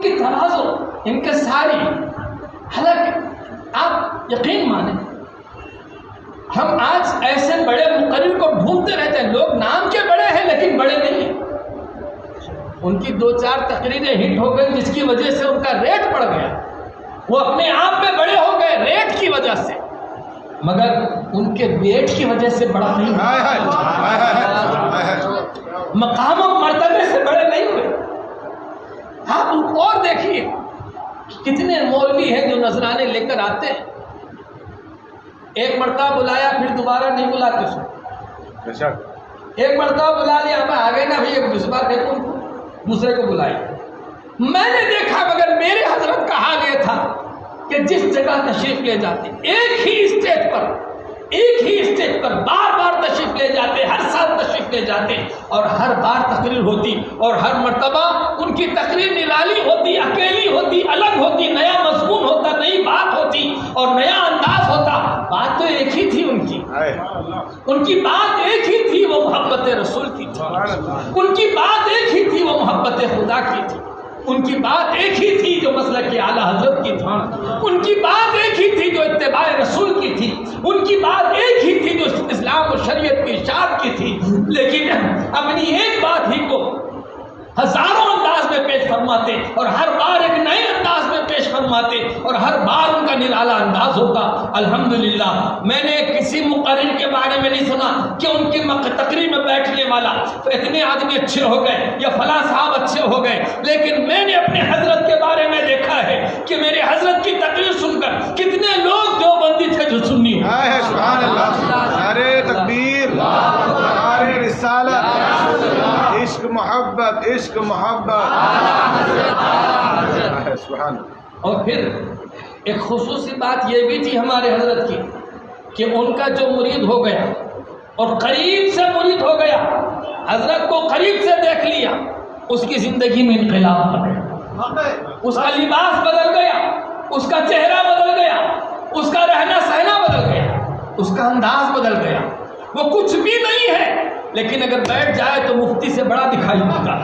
کی تواضع، ان کے ساری، حالانکہ آپ یقین مانیں ہم آج ایسے بڑے مقرر کو ڈھونڈتے رہتے ہیں، لوگ نام کے بڑے ہیں لیکن بڑے نہیں ہیں. ان کی 2-4 تقریریں ہٹ ہو گئی جس کی وجہ سے ان کا ریٹ بڑھ گیا، وہ اپنے آپ میں بڑے ہو گئے ریٹ کی وجہ سے، مگر ان کے ویٹ کی وجہ سے بڑا نہیں ہوئے، مقام و مرتبے سے بڑے نہیں ہوئے. آپ اور دیکھیے کتنے مولوی ہیں جو نذرانے لے کر آتے ہیں، ایک مرتبہ بلایا پھر دوبارہ نہیں بلاتے اس کو، ایک مرتبہ بلا لیا ہمیں آگے نہ بھی ایک دوسرا دیکھو ان کو دوسرے کو بلائے. میں نے دیکھا مگر میرے حضرت کا حال یہ تھا کہ جس جگہ تشریف لے جاتے ایک ہی اسٹیج پر بار بار تشریف لے جاتے، ہر سال تشریف لے جاتے اور ہر بار تقریر ہوتی اور ہر مرتبہ ان کی تقریر نرالی ہوتی، اکیلی ہوتی، الگ ہوتی، نیا مضمون ہوتا، نئی بات ہوتی اور نیا انداز ہوتا. بات تو ایک ہی تھی ان کی بات ایک ہی تھی، وہ محبت رسول کی تھی. ان کی بات ایک ہی تھی، وہ محبت خدا کی تھی. ان کی بات ایک ہی تھی جو مسلک کی اعلیٰ حضرت کی تھی. ان کی بات ایک ہی تھی جو اتباع رسول کی تھی. ان کی بات ایک ہی تھی جو اسلام و شریعت کی اشاعت کی تھی. لیکن اپنی ایک بات ہی کو ہزاروں انداز میں پیش فرماتے اور ہر بار ایک نئے انداز میں پیش فرماتے اور ہر بار ان کا نرالا انداز ہوتا. الحمدللہ میں نے کسی مقرر کے بارے میں نہیں سنا کہ ان کی تقریر میں بیٹھنے والا اتنے آدمی اچھے ہو گئے یا فلاں صاحب اچھے ہو گئے، لیکن میں نے اپنے حضرت کے بارے میں دیکھا ہے کہ میرے حضرت کی تقریر سن کر کتنے لوگ دیوبندی تھے جو سنی ہو. سبحان اللہ، نعرہ تکبیر، نعرہ رسالت، عشق محبت، عشق محبت. سبحان. اور پھر ایک خصوصی بات یہ بھی تھی ہمارے حضرت کی کہ ان کا جو مرید ہو گیا اور قریب سے مرید ہو گیا، حضرت کو قریب سے دیکھ لیا، اس کی زندگی میں انقلاب آ گیا، اس کا لباس بدل گیا، اس کا چہرہ بدل گیا، اس کا رہنا سہنا بدل گیا، اس کا انداز بدل گیا. وہ کچھ بھی نہیں ہے لیکن اگر بیٹھ جائے تو مفتی سے بڑا دکھائی دیتا.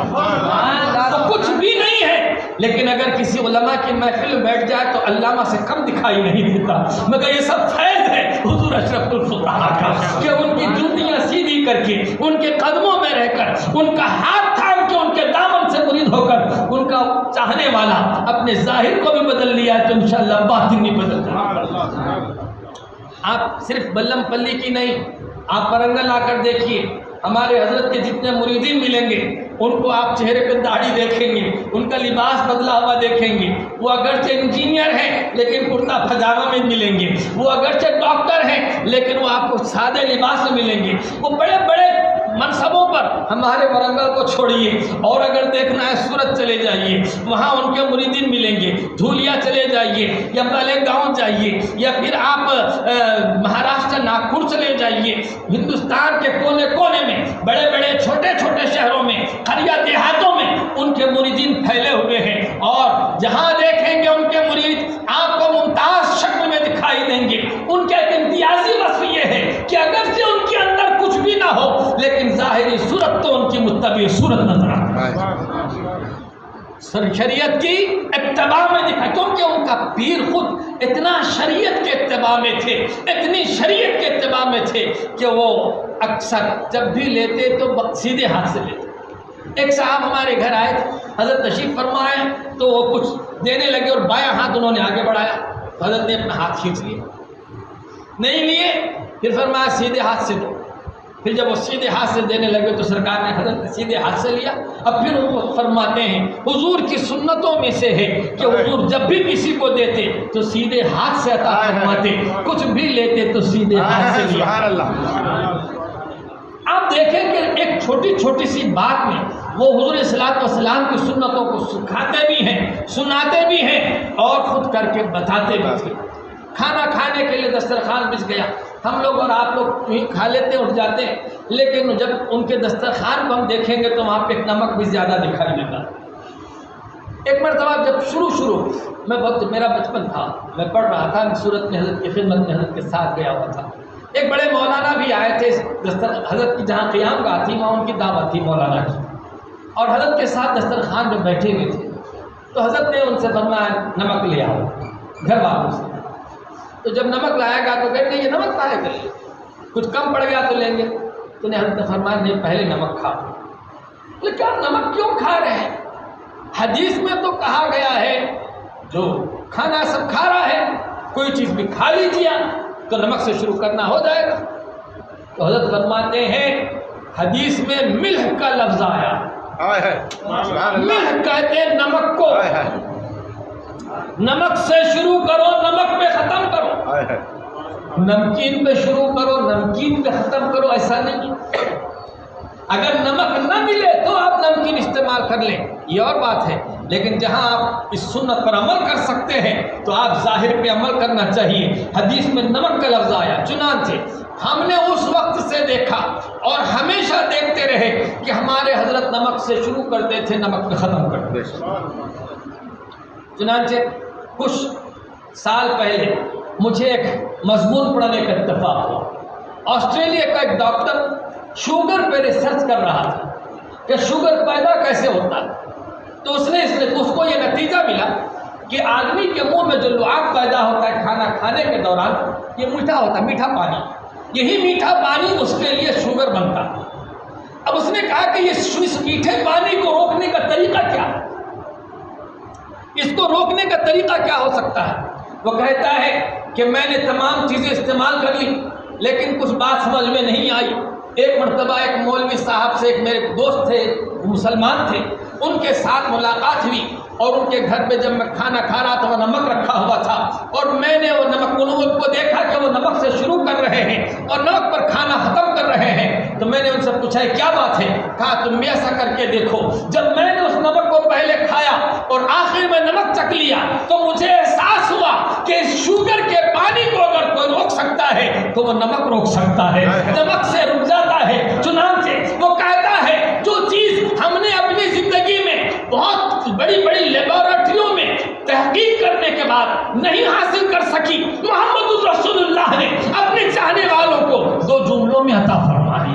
وہ کچھ بھی نہیں ہے لیکن اگر کسی علماء کی محفل میں بیٹھ جائے تو علامہ سے کم دکھائی نہیں دیتا. مگر یہ سب فیض ہے حضور اشرف الفقراء کا کہ ان کی جوتیاں سیدھی کر کے، ان کے قدموں میں رہ کر، ان کا ہاتھ تھام کے، ان کے دامن سے مرید ہو کر ان کا چاہنے والا اپنے ظاہر کو بھی بدل لیا تو انشاءاللہ باطن نہیں بدل جائے. آپ صرف بلم پلی کی نہیں، آپ ورنگل آ کر دیکھیے، ہمارے حضرت کے جتنے مریدین ملیں گے ان کو آپ چہرے پہ داڑھی دیکھیں گے، ان کا لباس بدلا ہوا دیکھیں گے. وہ اگرچہ انجینئر ہیں لیکن کرتا پجامہ میں ملیں گے، وہ اگرچہ ڈاکٹر ہیں لیکن وہ آپ کو سادے لباس میں ملیں گے. وہ بڑے بڑے منصبوں پر ہمارے ورنگل کو چھوڑیے اور اگر دیکھنا ہے سورت چلے جائیے، وہاں ان کے مریدین ملیں گے. دھولیا چلے جائیے یا مالیگاؤں جائیے یا پھر آپ مہاراشٹر ناگپور چلے جائیے، ہندوستان کے کونے کونے میں بڑے بڑے چھوٹے چھوٹے شہروں میں، قریہ دیہاتوں میں ان کے مریدین پھیلے ہوئے ہیں. اور جہاں دیکھیں گے ان کے مرید آپ کو ممتاز شکل میں دکھائی دیں گے. ان کا ایک امتیازی وصف یہ ہے کہ اگرچہ ان کے اندر کچھ بھی نہ ہو لیکن ظاہری صورت تو ان کی متبع صورت نظر آتی ہے. شریعت کی اتباع میں دکھا، کیونکہ ان کا پیر خود اتنا شریعت کے اتباع میں تھے، اتنی شریعت کے اتباع میں تھے کہ وہ اکثر جب بھی لیتے تو سیدھے ہاتھ سے لیتے. ایک صاحب ہمارے گھر آئے تھے، حضرت تشریف فرمائے تو وہ کچھ دینے لگے اور بایاں ہاتھ انہوں نے آگے بڑھایا، حضرت نے اپنا ہاتھ کھینچ لیے، نہیں لیے، پھر فرمایا سیدھے ہاتھ سے دو. پھر جب وہ سیدھے ہاتھ سے دینے لگے تو سرکار نے حضرت نے سیدھے ہاتھ سے لیا. اب پھر وہ فرماتے ہیں حضور کی سنتوں میں سے ہے کہ حضور جب بھی کسی کو دیتے تو سیدھے ہاتھ سے عطا فرماتے، کچھ بھی لیتے تو سیدھے ہاتھ سے لیا. آپ دیکھیں کہ ایک چھوٹی چھوٹی سی بات میں وہ حضور صلوات و سلام کی سنتوں کو سکھاتے بھی ہیں، سناتے بھی ہیں اور خود کر کے بتاتے بھی تھے. کھانا کھانے کے لیے دسترخوان بچ گیا، ہم لوگ اور آپ لوگ یوں کھا لیتے اٹھ جاتے ہیں، لیکن جب ان کے دسترخوان کو ہم دیکھیں گے تو وہاں پہ ایک نمک بھی زیادہ دکھائی دیتا. ایک مرتبہ جب شروع میں میرا بچپن تھا، میں پڑھ رہا تھا، صورت میں حضرت کی خدمت میں حضرت کے ساتھ گیا ہوا تھا. ایک بڑے مولانا بھی آئے تھے، حضرت کی جہاں قیام گاہ تھی وہاں ان کی دعوت تھی مولانا کی، اور حضرت کے ساتھ دسترخوان میں بیٹھے ہوئے تھے. تو حضرت نے ان سے فرمایا نمک لے آؤ گھر والوں سے. تو جب نمک لایا گیا تو کہتے ہیں یہ نمک کھائے گا, کچھ کم پڑ گیا تو لیں گے. تو نے حضرت فرمایا نہیں پہلے نمک کھا. بولے کیا نمک کیوں کھا رہے ہیں؟ حدیث میں تو کہا گیا ہے جو کھانا سب کھا رہا ہے کوئی چیز بھی کھا لیجیے تو نمک سے شروع کرنا ہو جائے گا. تو حضرت فرماتے ہیں حدیث میں ملح کا لفظ آیا. ملح کہتے ہیں نمک کو. نمک سے شروع کرو نمک پہ ختم کرو. نمکین پہ شروع کرو نمکین پہ ختم کرو ایسا نہیں. اگر نمک نہ ملے تو آپ نمکین استعمال کر لیں یہ اور بات ہے, لیکن جہاں آپ اس سنت پر عمل کر سکتے ہیں تو آپ ظاہر پہ عمل کرنا چاہیے. حدیث میں نمک کا لفظ آیا. چنانچہ ہم نے اس وقت سے دیکھا اور ہمیشہ دیکھتے رہے کہ ہمارے حضرت نمک سے شروع کرتے تھے نمک پہ ختم کرتے تھے. چنانچہ کچھ سال پہلے مجھے ایک مضمون پڑھنے کا اتفاق ہوا. آسٹریلیا کا ایک ڈاکٹر شوگر پہ ریسرچ کر رہا تھا کہ شوگر پیدا کیسے ہوتا ہے. تو اس کو یہ نتیجہ ملا کہ آدمی کے منہ میں جو لعاب پیدا ہوتا ہے کھانا کھانے کے دوران یہ میٹھا ہوتا ہے, میٹھا پانی. یہی میٹھا پانی اس کے لیے شوگر بنتا. اب اس نے کہا کہ اس میٹھے پانی کو روکنے کا طریقہ کیا ہے, اس کو روکنے کا طریقہ کیا ہو سکتا ہے. وہ کہتا ہے کہ میں نے تمام چیزیں استعمال کر لی لیکن کچھ بات سمجھ میں نہیں آئی. ایک مرتبہ ایک مولوی صاحب سے, ایک میرے دوست تھے مسلمان تھے, ان کے ساتھ ملاقات ہوئی اور ان کے گھر پہ جب میں کھانا کھا رہا تھا وہ نمک رکھا ہوا تھا اور میں نے وہ نمک ان کو دیکھا کہ وہ نمک سے شروع کر رہے ہیں اور نمک پر کھانا ختم کر رہے ہیں. تو میں نے ان سے پوچھا کیا بات ہے؟ کہا تم بھی ایسا کر کے دیکھو. جب میں نے اس نمک کو پہلے کھایا اور آخر میں نمک چکھ لیا تو مجھے احساس ہوا کہ اس شوگر کے پانی کو اگر کوئی روک سکتا ہے تو وہ نمک روک سکتا ہے, نمک سے رک جاتا ہے. چنانچہ وہ کہتا ہے جو چیز ہم نے اپنی زندگی میں بہت بڑی بڑی لیبارٹریوں میں تحقیق کرنے کے بعد نہیں حاصل کر سکی, محمد رسول اللہ نے اپنے چاہنے والوں کو 2 جملوں میں عطا فرمائی.